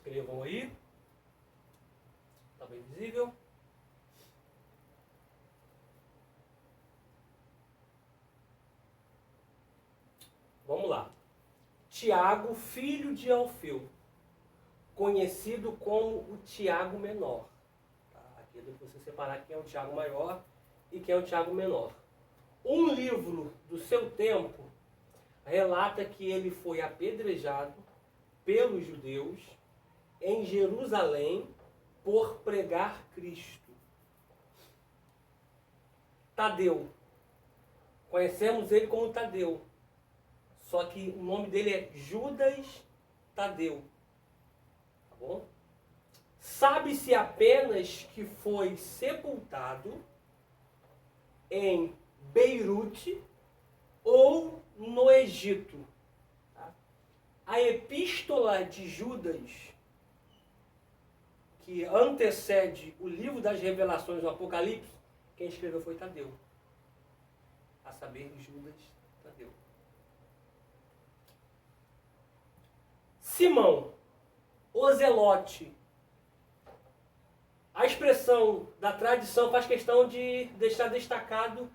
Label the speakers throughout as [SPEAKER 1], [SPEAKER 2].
[SPEAKER 1] Escrevam aí. Está bem visível? Vamos lá. Tiago, filho de Alfeu, conhecido como o Tiago Menor. Tá? Aqui é para você separar quem é o Tiago Maior e quem é o Tiago Menor. Um livro do seu tempo relata que ele foi apedrejado pelos judeus em Jerusalém por pregar Cristo. Tadeu. Conhecemos ele como Tadeu. Só que o nome dele é Judas Tadeu. Tá bom? Sabe-se apenas que foi sepultado em Beirute ou no Egito. Tá? A epístola de Judas, que antecede o livro das Revelações do Apocalipse, quem escreveu foi Tadeu. A saber, Judas Tadeu. Simão, o Zelote. A expressão da tradição faz questão de deixar destacado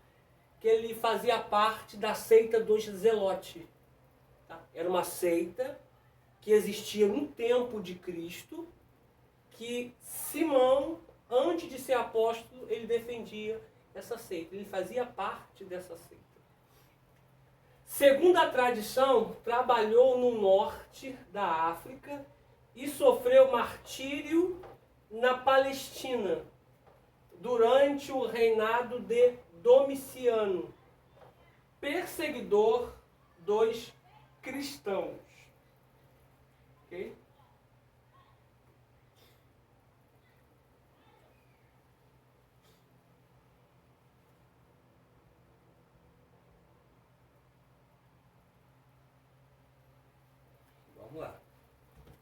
[SPEAKER 1] que ele fazia parte da seita dos Zelotes. Tá? Era uma seita que existia no tempo de Cristo, que Simão, antes de ser apóstolo, ele defendia essa seita. Ele fazia parte dessa seita. Segundo a tradição, trabalhou no norte da África e sofreu martírio na Palestina durante o reinado de Domiciano, perseguidor dos cristãos. Ok? Vamos lá.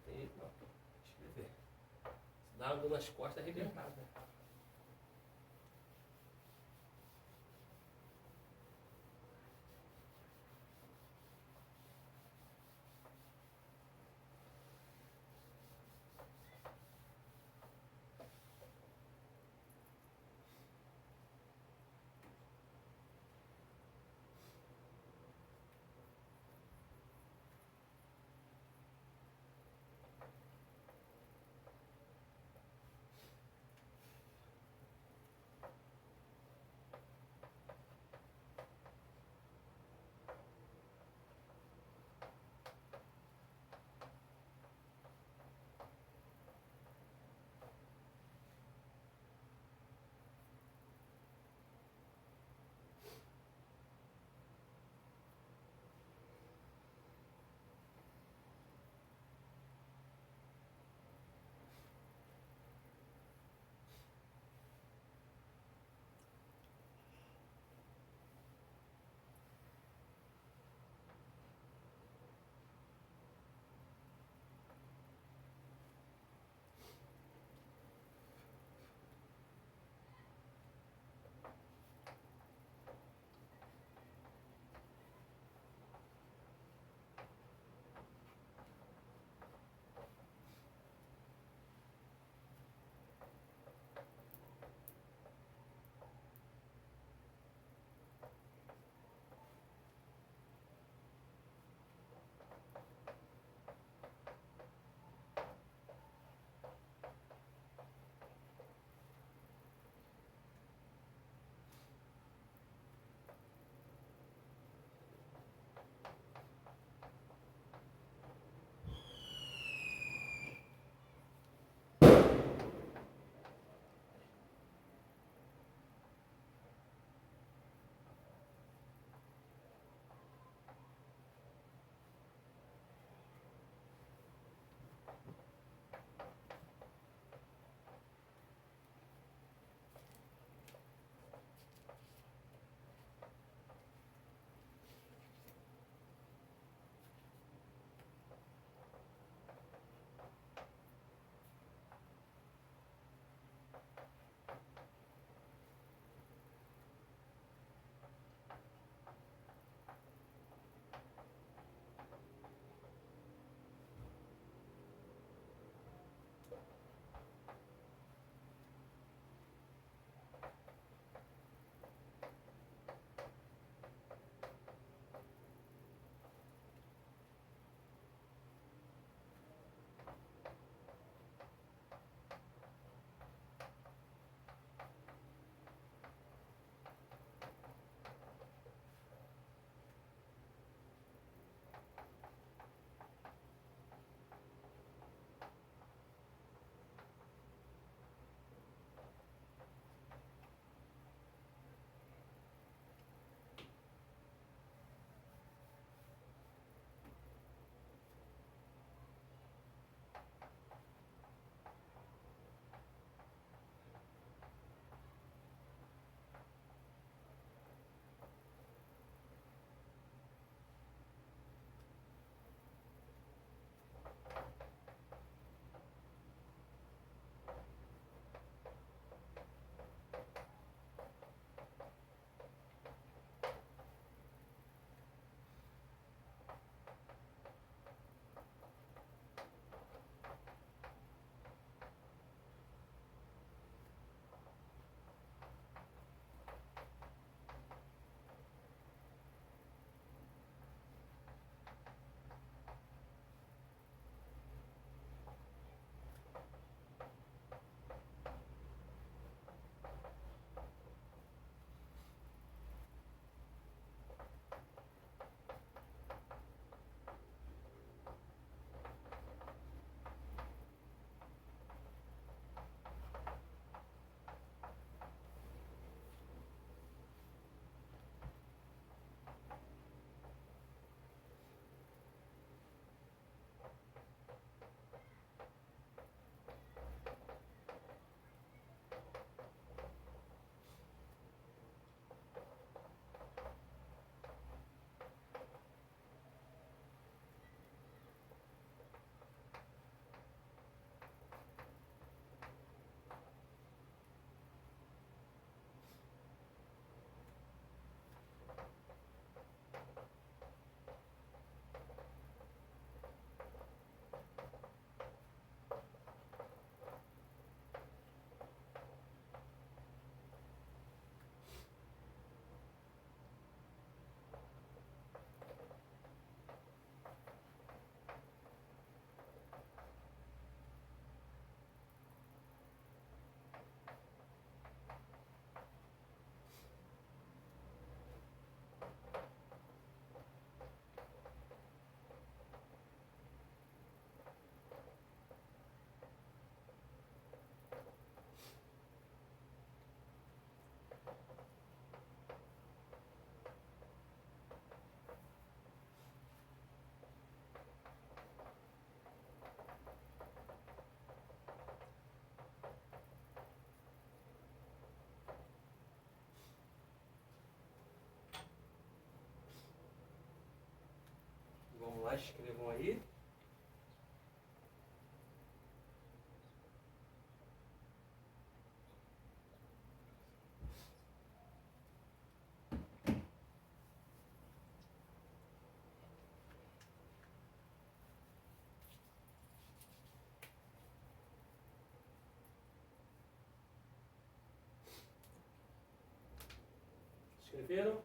[SPEAKER 1] Não, deixa eu ver. Dá uma dor nas costas arrebentada. escrevam aí. Escreveram?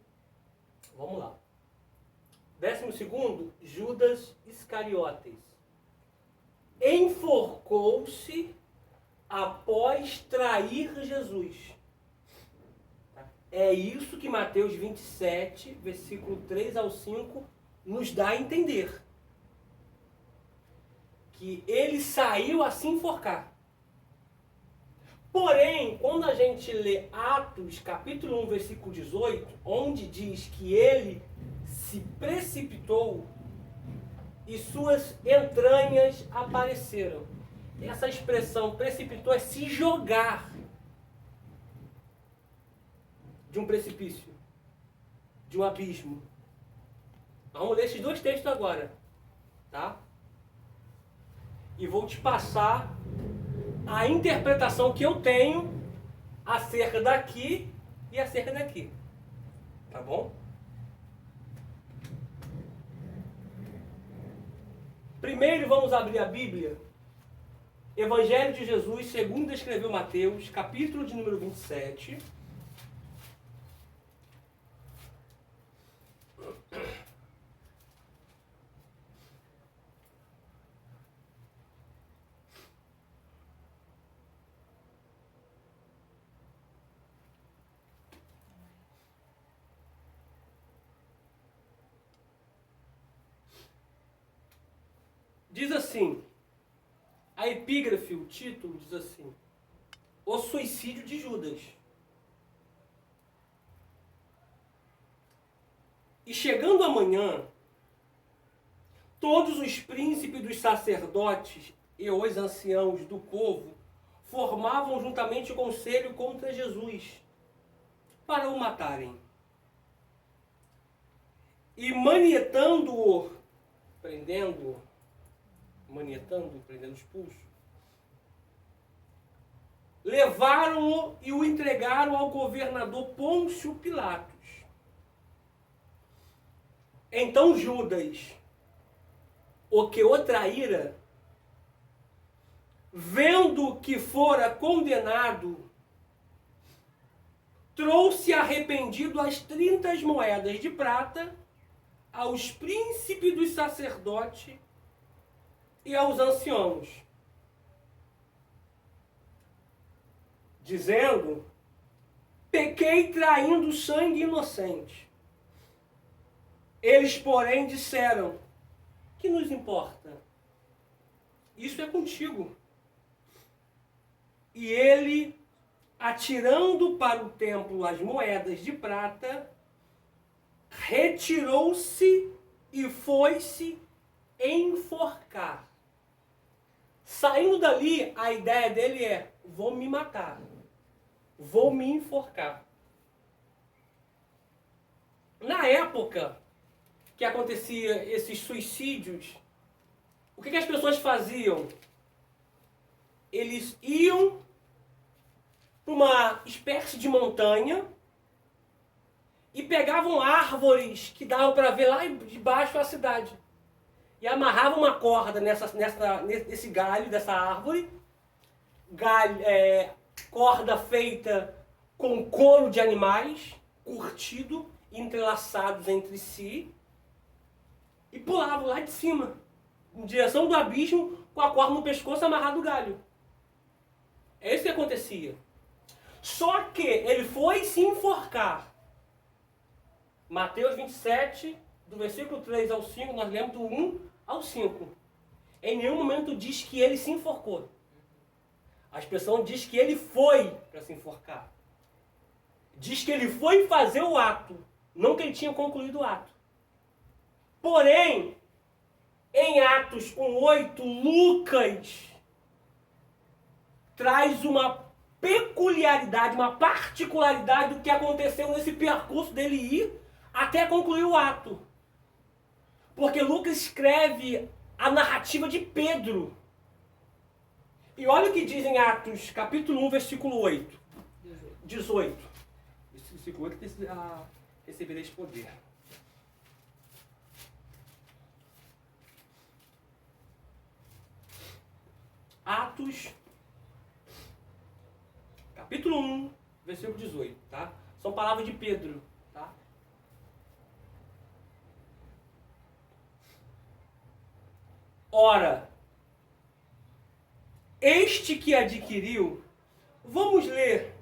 [SPEAKER 1] Vamos lá. 12º, Judas Iscariotes. Enforcou-se após trair Jesus. É isso que Mateus 27, versículo 3 ao 5, nos dá a entender. Que ele saiu a se enforcar. Porém, quando a gente lê Atos, capítulo 1, versículo 18, onde diz que ele se precipitou e suas entranhas apareceram. Essa expressão precipitou é se jogar de um precipício, de um abismo. Vamos ler esses dois textos agora, tá? E vou te passar a interpretação que eu tenho acerca daqui e acerca daqui. Tá bom? Primeiro vamos abrir a Bíblia. Evangelho de Jesus, segundo escreveu Mateus, capítulo de número 27. Diz assim, a epígrafe, o título diz assim, o suicídio de Judas. E chegando amanhã, todos os príncipes dos sacerdotes e os anciãos do povo formavam juntamente o conselho contra Jesus, para o matarem. E manietando-o, prendendo os pulsos, levaram-o e o entregaram ao governador Pôncio Pilatos. Então Judas, o que o traíra, vendo que fora condenado, trouxe arrependido as 30 moedas de prata aos príncipes dos sacerdotes e aos anciãos, dizendo, pequei traindo sangue inocente. Eles, porém, disseram, que nos importa? Isso é contigo. E ele, atirando para o templo as moedas de prata, retirou-se e foi-se enforcar. Saindo dali, a ideia dele é, vou me matar, vou me enforcar. Na época que acontecia esses suicídios, o que as pessoas faziam? Eles iam para uma espécie de montanha e pegavam árvores que davam para ver lá de baixo a cidade. E amarravam uma corda nesse galho dessa árvore, corda feita com couro de animais, curtido, entrelaçados entre si, e pulavam lá de cima, em direção do abismo, com a corda no pescoço amarrado no galho. É isso que acontecia. Só que ele foi se enforcar. Mateus 27, do versículo 3 ao 5, nós lemos do 1 ao 5. Em nenhum momento diz que ele se enforcou. A expressão diz que ele foi para se enforcar. Diz que ele foi fazer o ato, não que ele tinha concluído o ato. Porém, em Atos 1:8, Lucas traz uma peculiaridade, uma particularidade do que aconteceu nesse percurso dele ir até concluir o ato. Porque Lucas escreve a narrativa de Pedro. E olha o que diz em Atos, capítulo 1, versículo 8. 18. Esse versículo 8 recebereis poder. Atos, capítulo 1, versículo 18, tá? São palavras de Pedro, tá? Ora, este que adquiriu, vamos ler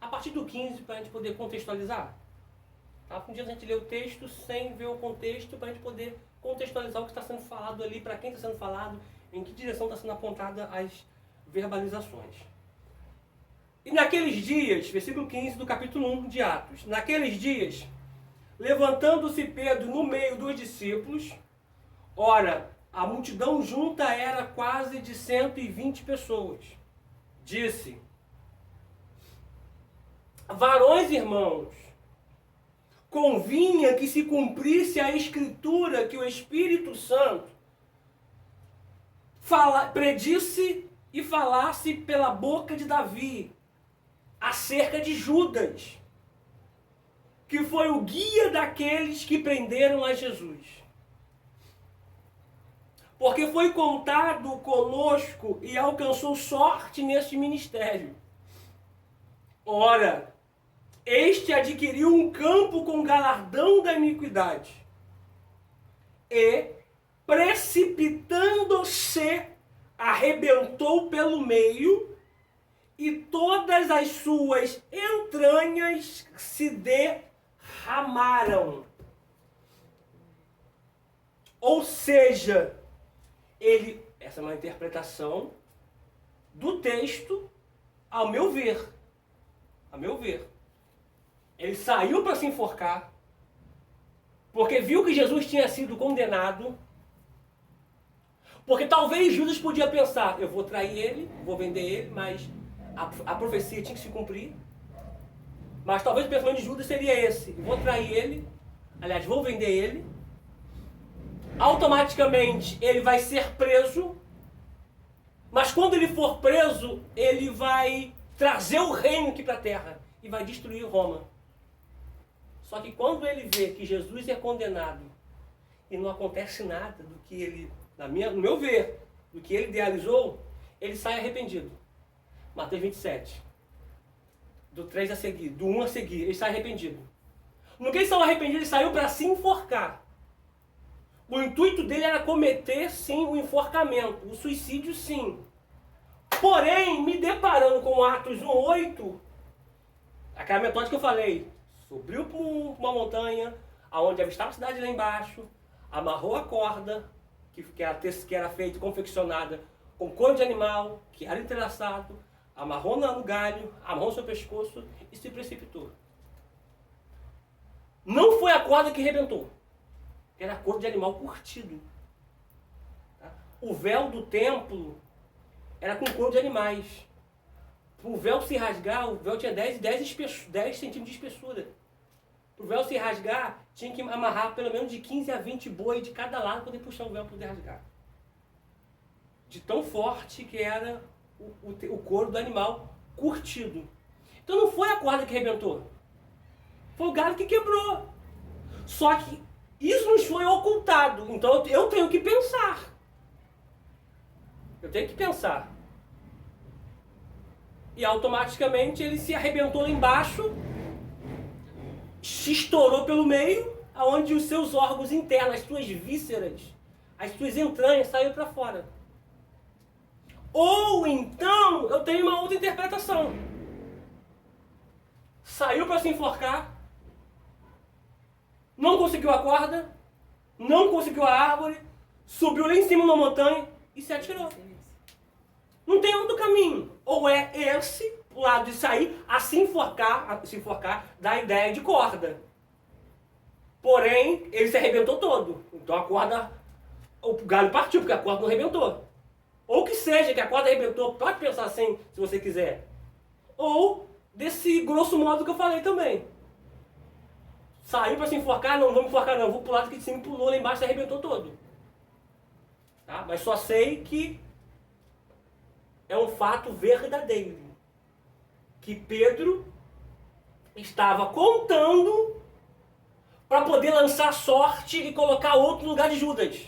[SPEAKER 1] a partir do 15 para a gente poder contextualizar. Tá? Um dia a gente lê o texto sem ver o contexto para a gente poder contextualizar o que está sendo falado ali, para quem está sendo falado, em que direção está sendo apontada as verbalizações. E naqueles dias, versículo 15 do capítulo 1 de Atos, naqueles dias, levantando-se Pedro no meio dos discípulos, ora, a multidão junta era quase de 120 pessoas, disse: varões irmãos, convinha que se cumprisse a escritura que o Espírito Santo predisse e falasse pela boca de Davi acerca de Judas, que foi o guia daqueles que prenderam a Jesus. Porque foi contado conosco e alcançou sorte neste ministério. Ora, este adquiriu um campo com galardão da iniquidade e, precipitando-se, arrebentou pelo meio e todas as suas entranhas se derramaram. Ou seja, essa é uma interpretação do texto, ao meu ver. Ele saiu para se enforcar, porque viu que Jesus tinha sido condenado, porque talvez Judas podia pensar, eu vou trair ele, vou vender ele, mas a profecia tinha que se cumprir. Mas talvez o pensamento de Judas seria esse, eu vou trair ele, aliás, vou vender ele, automaticamente ele vai ser preso, mas quando ele for preso, ele vai trazer o reino aqui para a terra e vai destruir Roma. Só que quando ele vê que Jesus é condenado e não acontece nada do que ele, no meu ver, do que ele idealizou, ele sai arrependido. Mateus 27. Do 3 a seguir, do 1 a seguir, ele sai arrependido. No que ele saiu arrependido, ele saiu para se enforcar. O intuito dele era cometer, sim, o enforcamento, o suicídio, sim. Porém, me deparando com Atos 1:8, aquela metódica que eu falei, subiu para uma montanha, aonde avistava a cidade lá embaixo, amarrou a corda, que era feita, confeccionada com couro de animal, que era entrelaçado, amarrou no galho, amarrou no seu pescoço e se precipitou. Não foi a corda que rebentou, era couro de animal curtido. Tá? O véu do templo era com couro de animais. Para o véu se rasgar, o véu tinha 10 centímetros de espessura. Para o véu se rasgar, tinha que amarrar pelo menos de 15 a 20 boi de cada lado para poder puxar o véu para poder rasgar. De tão forte que era o couro do animal curtido. Então não foi a corda que arrebentou. Foi o galho que quebrou. Só que isso nos foi ocultado. Então eu tenho que pensar. E automaticamente ele se arrebentou lá embaixo, se estourou pelo meio, aonde os seus órgãos internos, as suas vísceras, as suas entranhas saíram para fora. Ou então, eu tenho uma outra interpretação. Saiu para se enforcar, não conseguiu a corda, não conseguiu a árvore, subiu lá em cima da montanha e se atirou. Não tem outro caminho. Ou é esse, o lado de sair, a se enforcar, da ideia de corda. Porém, ele se arrebentou todo. Então a corda, o galho partiu, porque a corda não arrebentou. Ou que seja, que a corda arrebentou, pode pensar assim, se você quiser. Ou desse grosso modo que eu falei também. Saiu para se enforcar, não vou me enforcar não, vou pular do que de cima, pulou lá embaixo e arrebentou todo. Tá? Mas só sei que é um fato verdadeiro. Que Pedro estava contando para poder lançar sorte e colocar outro no lugar de Judas.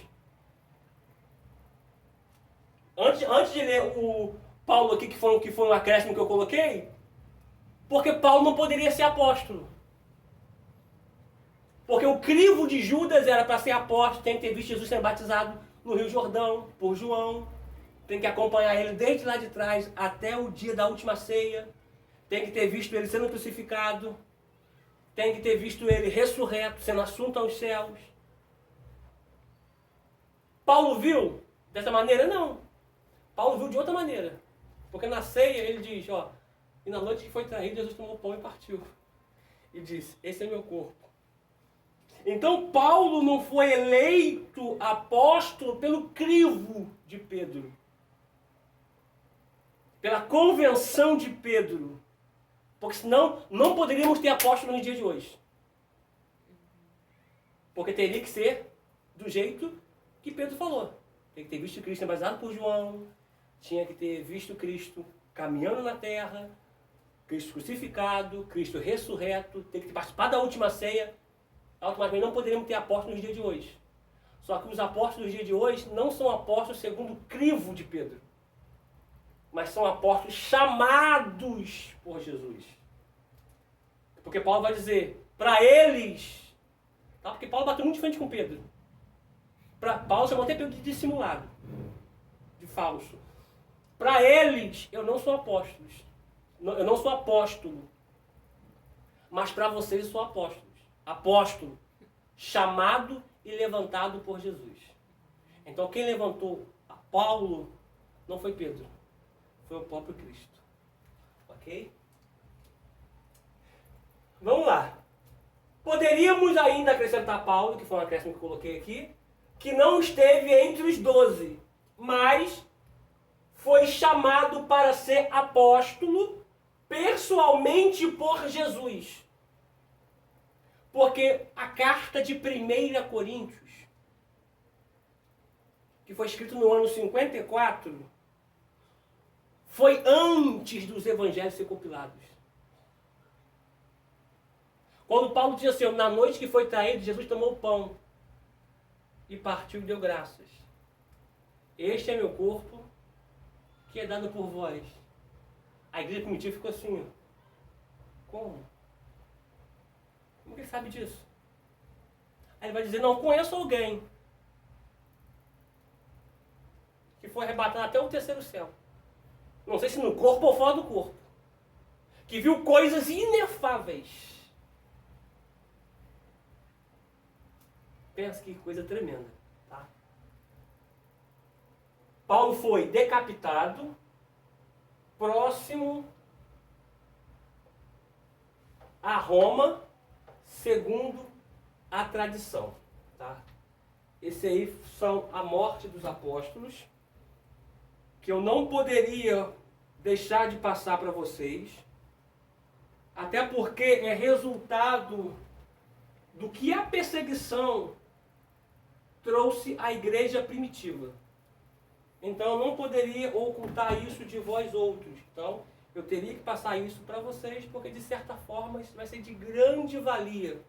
[SPEAKER 1] Antes de ler o Paulo aqui, que foi um acréscimo que eu coloquei, porque Paulo não poderia ser apóstolo. Porque o crivo de Judas era para ser apóstolo, tem que ter visto Jesus sendo batizado no Rio Jordão, por João, tem que acompanhar ele desde lá de trás até o dia da última ceia, tem que ter visto ele sendo crucificado, tem que ter visto ele ressurreto, sendo assunto aos céus. Paulo viu dessa maneira? Não. Paulo viu de outra maneira. Porque na ceia ele diz, ó, e na noite que foi traído, Jesus tomou o pão e partiu. E disse, esse é meu corpo. Então Paulo não foi eleito apóstolo pelo crivo de Pedro. Pela convenção de Pedro. Porque senão não poderíamos ter apóstolo no dia de hoje. Porque teria que ser do jeito que Pedro falou. Tem que ter visto Cristo batizado por João. Tinha que ter visto Cristo caminhando na terra. Cristo crucificado. Cristo ressurreto. Tem que ter participado da última ceia. Automaticamente não poderíamos ter apóstolos nos dias de hoje. Só que os apóstolos dos dias de hoje não são apóstolos segundo o crivo de Pedro. Mas são apóstolos chamados por Jesus. Porque Paulo vai dizer, para eles, tá? Porque Paulo bateu muito de frente com Pedro. Paulo chamou até Pedro de dissimulado, de falso. Para eles, eu não sou apóstolo. Eu não sou apóstolo. Mas para vocês eu sou apóstolo. Apóstolo, chamado e levantado por Jesus. Então quem levantou a Paulo não foi Pedro, foi o próprio Cristo. Ok? Vamos lá. Poderíamos ainda acrescentar Paulo, que foi um acréscimo que eu coloquei aqui, que não esteve entre os 12, mas foi chamado para ser apóstolo pessoalmente por Jesus. Porque a carta de 1 Coríntios, que foi escrita no ano 54, foi antes dos evangelhos serem compilados. Quando Paulo diz assim, na noite que foi traído, Jesus tomou o pão e partiu e deu graças. Este é meu corpo, que é dado por vós. A igreja primitiva ficou assim, como? Como que ele sabe disso? Aí ele vai dizer, não conheço alguém que foi arrebatado até o terceiro céu. Não sei se no corpo ou fora do corpo. Que viu coisas inefáveis. Pensa que coisa tremenda. Tá? Paulo foi decapitado próximo a Roma, segundo a tradição. Tá? Esse aí são a morte dos apóstolos, que eu não poderia deixar de passar para vocês, até porque é resultado do que a perseguição trouxe à igreja primitiva. Então eu não poderia ocultar isso de vós outros. Então eu teria que passar isso para vocês, porque de certa forma isso vai ser de grande valia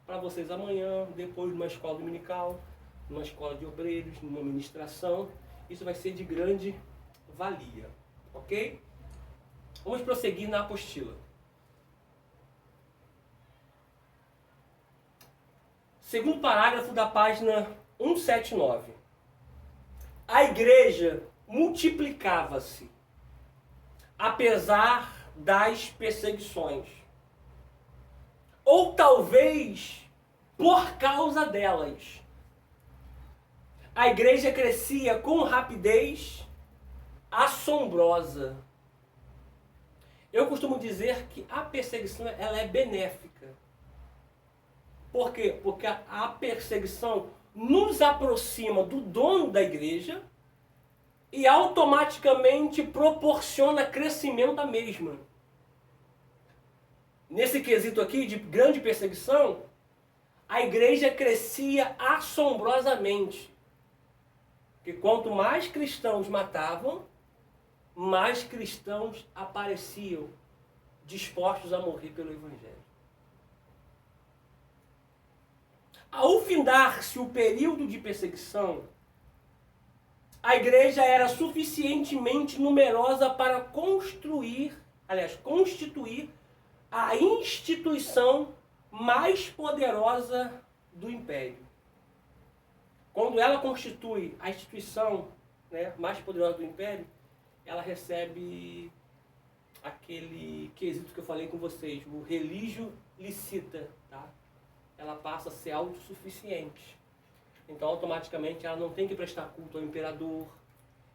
[SPEAKER 1] para vocês amanhã, depois numa escola dominical, numa escola de obreiros, numa ministração. Isso vai ser de grande valia. Ok? Vamos prosseguir na apostila. Segundo parágrafo da página 179. A igreja multiplicava-se, apesar das perseguições. Ou talvez por causa delas. A igreja crescia com rapidez assombrosa. Eu costumo dizer que a perseguição ela é benéfica. Por quê? Porque a perseguição nos aproxima do dono da igreja e automaticamente proporciona crescimento da mesma. Nesse quesito aqui de grande perseguição, a igreja crescia assombrosamente. Porque quanto mais cristãos matavam, mais cristãos apareciam dispostos a morrer pelo Evangelho. Ao findar-se o período de perseguição, a igreja era suficientemente numerosa para constituir a instituição mais poderosa do império. Quando ela constitui a instituição, né, mais poderosa do império, ela recebe aquele quesito que eu falei com vocês, o religio licita, tá? Ela passa a ser autossuficiente. Então, automaticamente, ela não tem que prestar culto ao imperador,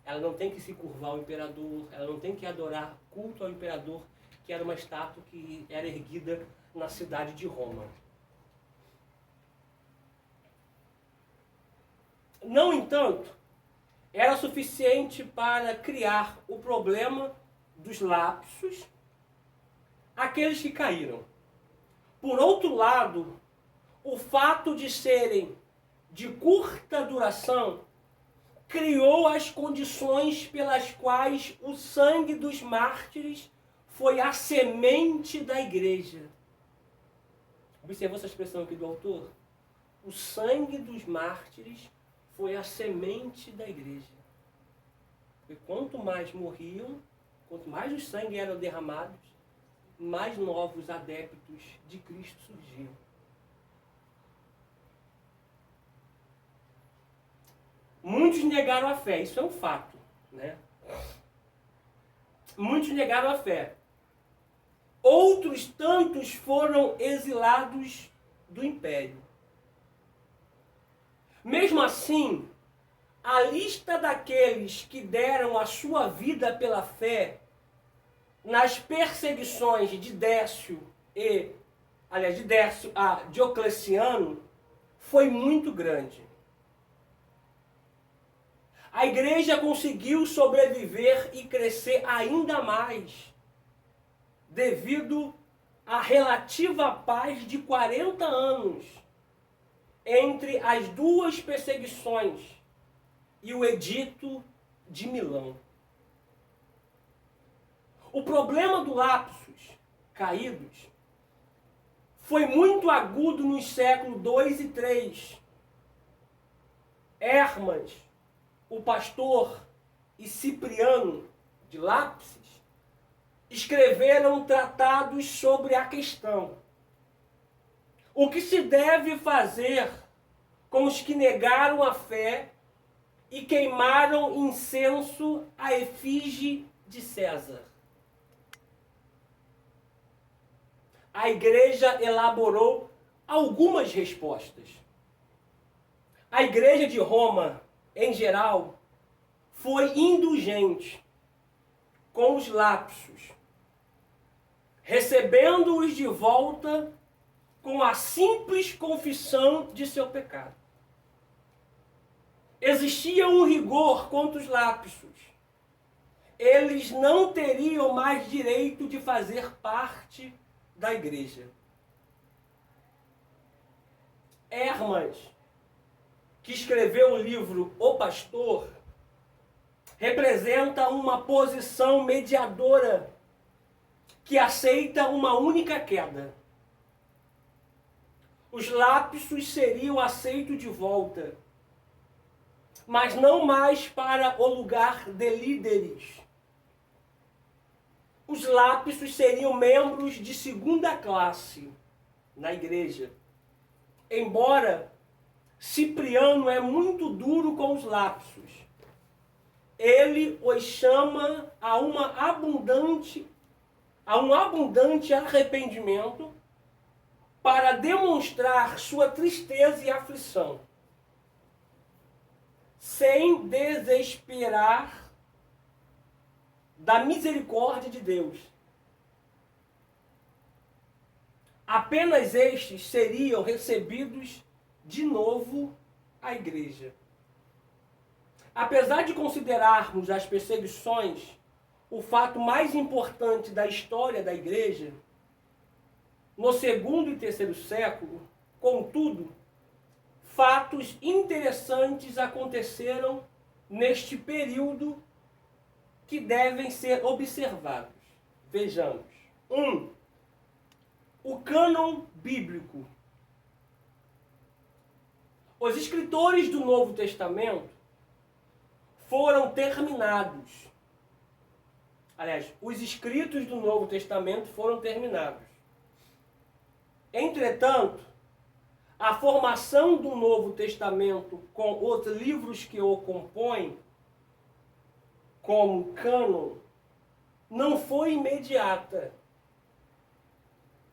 [SPEAKER 1] ela não tem que se curvar ao imperador, ela não tem que adorar culto ao imperador, que era uma estátua que era erguida na cidade de Roma. No entanto, era suficiente para criar o problema dos lapsos, aqueles que caíram. Por outro lado, o fato de serem de curta duração criou as condições pelas quais o sangue dos mártires foi a semente da igreja. Observou essa expressão aqui do autor? O sangue dos mártires foi a semente da igreja. Porque quanto mais morriam, quanto mais o sangue eram derramados, mais novos adeptos de Cristo surgiam. Muitos negaram a fé, isso é um fato, né? Muitos negaram a fé. Outros tantos foram exilados do império. Mesmo assim, a lista daqueles que deram a sua vida pela fé nas perseguições de Décio a Diocleciano foi muito grande. A igreja conseguiu sobreviver e crescer ainda mais devido à relativa paz de 40 anos entre as duas perseguições e o Edito de Milão. O problema do lapsus caídos foi muito agudo nos séculos 2 e 3. Hermas, o pastor, e Cipriano de Lápis escreveram tratados sobre a questão. O que se deve fazer com os que negaram a fé e queimaram incenso à efígie de César? A igreja elaborou algumas respostas. A igreja de Roma, em geral, foi indulgente com os lapsos, recebendo-os de volta com a simples confissão de seu pecado. Existia um rigor contra os lapsos. Eles não teriam mais direito de fazer parte da igreja. Hermas, que escreveu o livro O Pastor, representa uma posição mediadora que aceita uma única queda. Os lapsos seriam aceitos de volta, mas não mais para o lugar de líderes. Os lapsos seriam membros de segunda classe na igreja. Embora Cipriano é muito duro com os lapsos, ele os chama a um abundante arrependimento para demonstrar sua tristeza e aflição, sem desesperar da misericórdia de Deus. Apenas estes seriam recebidos de novo à igreja. Apesar de considerarmos as perseguições o fato mais importante da história da igreja, no segundo e terceiro século, Contudo, fatos interessantes aconteceram neste período que devem ser observados. Vejamos. 1. O cânon bíblico. Os escritores do Novo Testamento foram terminados. Aliás, os escritos do Novo Testamento foram terminados. Entretanto, a formação do Novo Testamento com os livros que o compõem, como cânon, não foi imediata.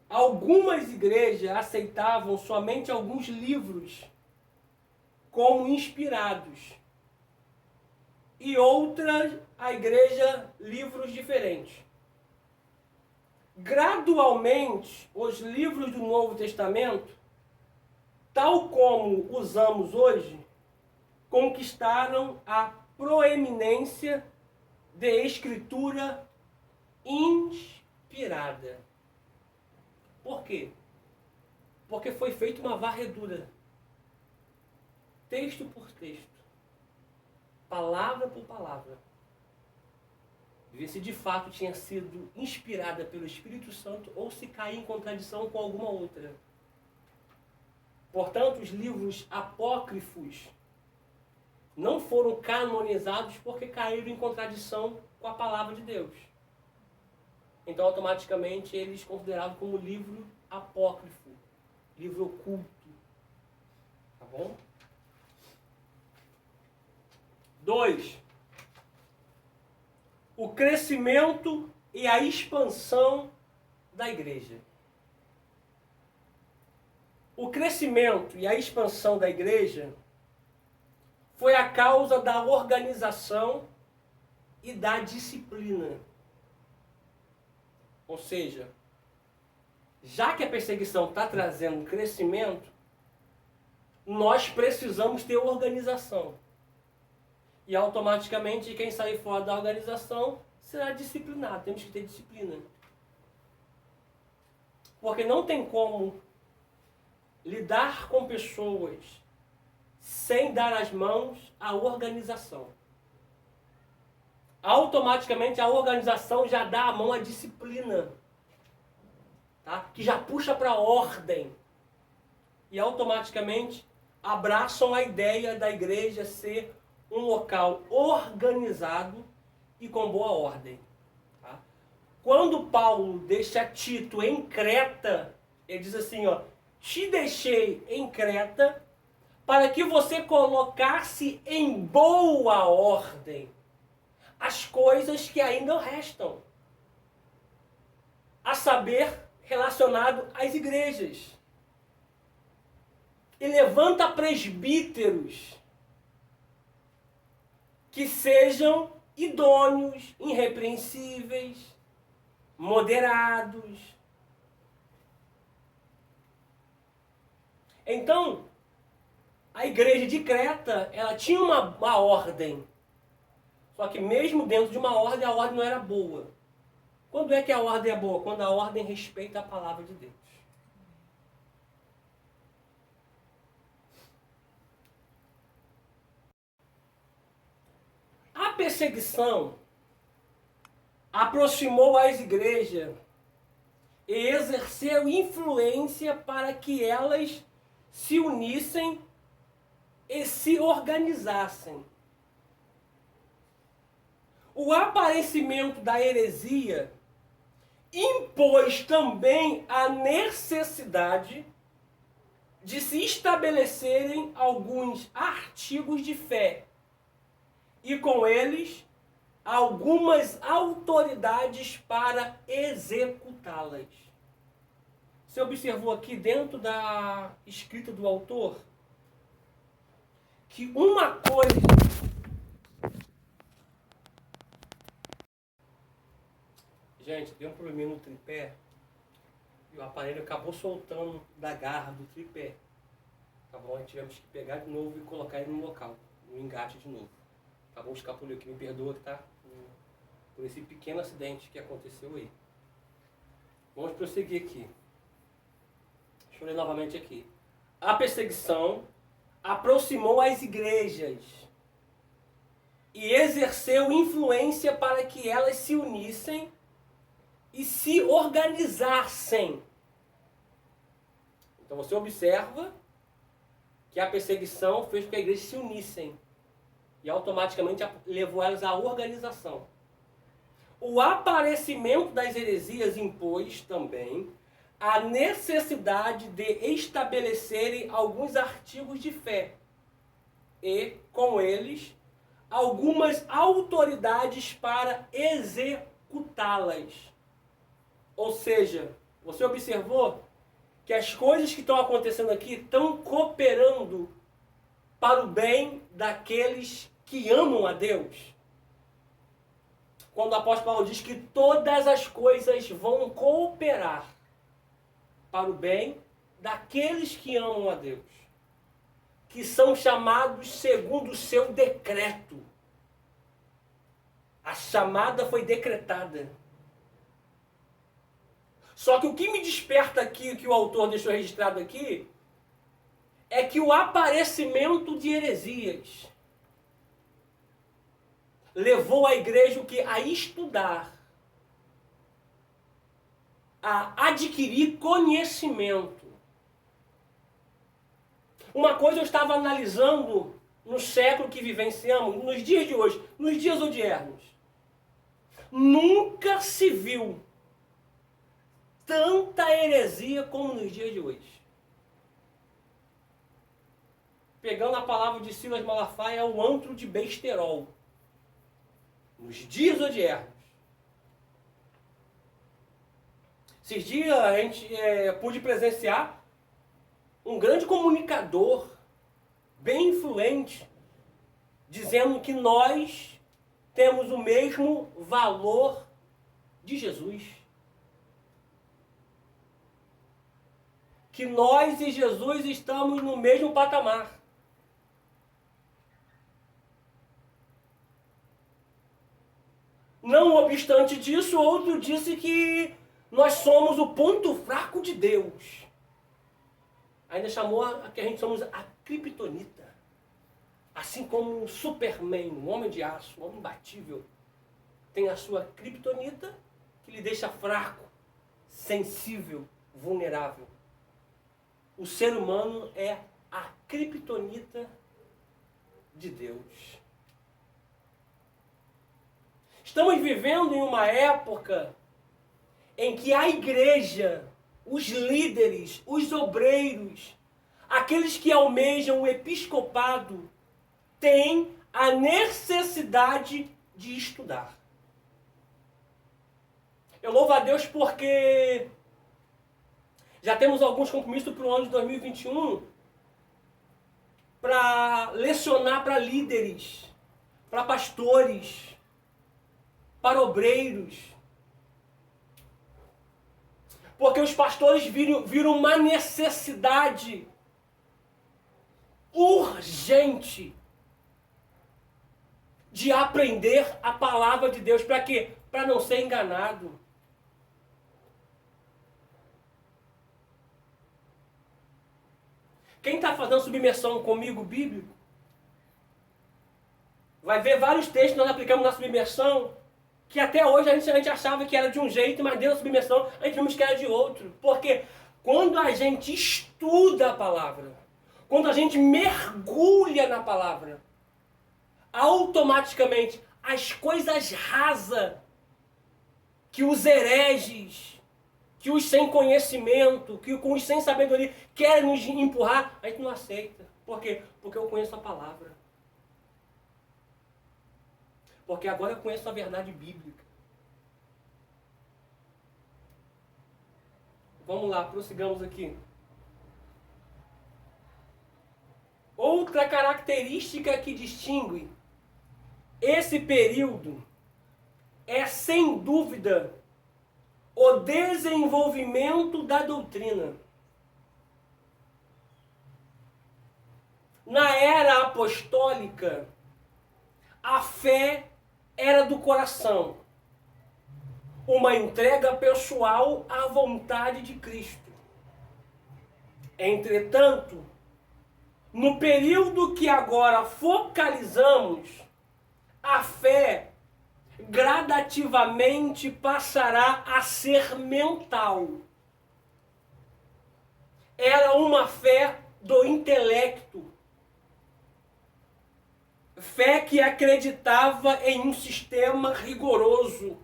[SPEAKER 1] Algumas igrejas aceitavam somente alguns livros como inspirados. E outras, a igreja, livros diferentes. Gradualmente, os livros do Novo Testamento, tal como usamos hoje, conquistaram a proeminência de escritura inspirada. Por quê? Porque foi feita uma varredura. Texto por texto. Palavra por palavra. Ver se de fato tinha sido inspirada pelo Espírito Santo ou se caía em contradição com alguma outra. Portanto, os livros apócrifos não foram canonizados porque caíram em contradição com a palavra de Deus. Então, automaticamente, eles consideravam como livro apócrifo, livro oculto. Tá bom? 2. O crescimento e a expansão da igreja. O crescimento e a expansão da igreja foi a causa da organização e da disciplina. Ou seja, já que a perseguição está trazendo crescimento, nós precisamos ter organização. E automaticamente quem sair fora da organização será disciplinado. Temos que ter disciplina. Porque não tem como lidar com pessoas sem dar as mãos à organização. Automaticamente a organização já dá a mão à disciplina, tá? Que já puxa para a ordem. E automaticamente abraçam a ideia da igreja ser um local organizado e com boa ordem. Tá? Quando Paulo deixa Tito em Creta, ele diz assim, ó, te deixei em Creta para que você colocasse em boa ordem as coisas que ainda restam. A saber, relacionado às igrejas. E levanta presbíteros que sejam idôneos, irrepreensíveis, moderados. Então, a igreja de Creta, ela tinha uma ordem. Só que mesmo dentro de uma ordem, a ordem não era boa. Quando é que a ordem é boa? Quando a ordem respeita a palavra de Deus. A perseguição aproximou as igrejas e exerceu influência para que elas se unissem e se organizassem. O aparecimento da heresia impôs também a necessidade de se estabelecerem alguns artigos de fé e com eles algumas autoridades para executá-las. Você observou aqui dentro da escrita do autor que uma coisa... Gente, deu um probleminha no tripé e o aparelho acabou soltando da garra do tripé. Tá bom? Aí tivemos que pegar de novo e colocar ele no local, no engate de novo. Tá bom? Escapulho aqui, me perdoa, tá? Por esse pequeno acidente que aconteceu aí. Vamos prosseguir aqui. Deixa eu ler novamente aqui. a perseguição aproximou as igrejas e exerceu influência para que elas se unissem e se organizassem. Então você observa que a perseguição fez com que a igreja se unissem e automaticamente levou elas à organização. O aparecimento das heresias impôs também a necessidade de estabelecerem alguns artigos de fé e, com eles, algumas autoridades para executá-las. Ou seja, você observou que as coisas que estão acontecendo aqui estão cooperando para o bem daqueles que amam a Deus. Quando o apóstolo Paulo diz que todas as coisas vão cooperar para o bem daqueles que amam a Deus, que são chamados segundo o seu decreto. A chamada foi decretada. Só que o que me desperta aqui, que o autor deixou registrado aqui, é que o aparecimento de heresias levou a igreja o quê? A estudar, a adquirir conhecimento. Uma coisa eu estava analisando no século que vivenciamos, nos dias de hoje, nos dias odiernos. Nunca se viu tanta heresia como nos dias de hoje. Pegando a palavra de Silas Malafaia, é o antro de besterol. Nos dias odiernos. Esses dias a gente pude presenciar um grande comunicador, bem influente, dizendo que nós temos o mesmo valor de Jesus. Que nós e Jesus estamos no mesmo patamar. Não obstante disso, outro disse que nós somos o ponto fraco de Deus. Ainda chamou a que a gente somos a criptonita. Assim como o Superman, o homem de aço, o homem imbatível, tem a sua criptonita que lhe deixa fraco, sensível, vulnerável. O ser humano é a criptonita de Deus. Estamos vivendo em uma época em que a igreja, os líderes, os obreiros, aqueles que almejam o episcopado, têm a necessidade de estudar. Eu louvo a Deus porque já temos alguns compromissos para o ano de 2021 para lecionar para líderes, para pastores, para obreiros. Porque os pastores viram uma necessidade urgente de aprender a palavra de Deus. Para quê? Para não ser enganado. Quem está fazendo submersão comigo bíblico vai ver vários textos que nós aplicamos na submersão que até hoje a gente achava que era de um jeito, mas dentro da submersão a gente vimos que era de outro. Porque quando a gente estuda a palavra, quando a gente mergulha na palavra, automaticamente as coisas rasas que os hereges, que os sem conhecimento, que os sem sabedoria querem nos empurrar, a gente não aceita. Por quê? Porque eu conheço a palavra. Porque agora eu conheço a verdade bíblica. Vamos lá, prossigamos aqui. Outra característica que distingue esse período é, sem dúvida, o desenvolvimento da doutrina. Na era apostólica, a fé era do coração, uma entrega pessoal à vontade de Cristo. Entretanto, No período que agora focalizamos, a fé gradativamente passará a ser mental. Era uma fé do intelecto. Fé que acreditava em um sistema rigoroso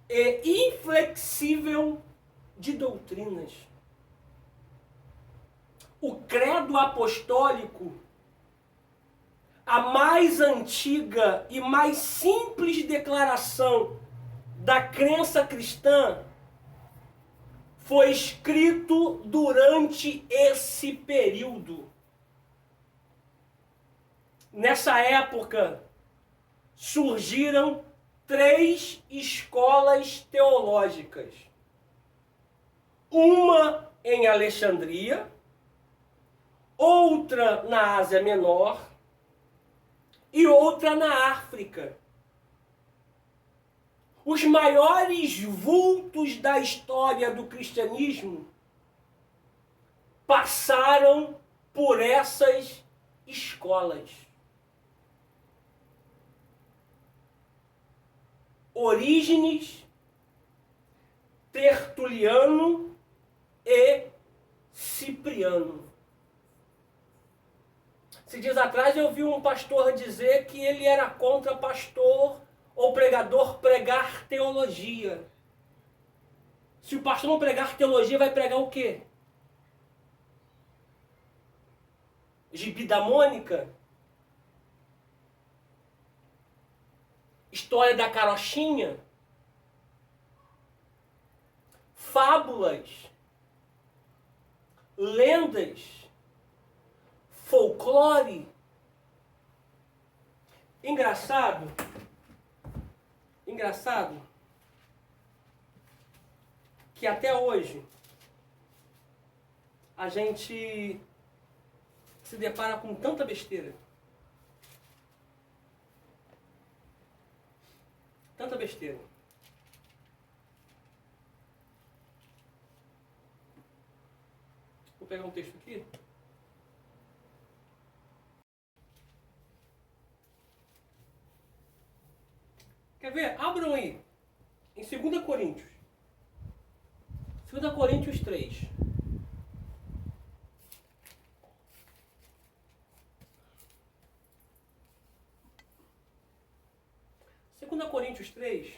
[SPEAKER 1] e inflexível de doutrinas. O credo apostólico, a mais antiga e mais simples declaração da crença cristã, foi escrito durante esse período. Nessa época, surgiram 3 escolas teológicas. Uma em Alexandria, outra na Ásia Menor e outra na África. Os maiores vultos da história do cristianismo passaram por essas escolas. Orígenes, Tertuliano e Cipriano. Esses dias atrás eu vi um pastor dizer que ele era contra pastor ou pregador pregar teologia. Se o pastor não pregar teologia, vai pregar o quê? Gibi da Mônica? História da carochinha? Fábulas? Lendas? Folclore? Engraçado que até hoje a gente se depara com tanta besteira. Tanta besteira. Vou pegar um texto aqui. Quer ver? Abram aí. Em 2 Coríntios. 2 Coríntios 3. Segunda Coríntios 3.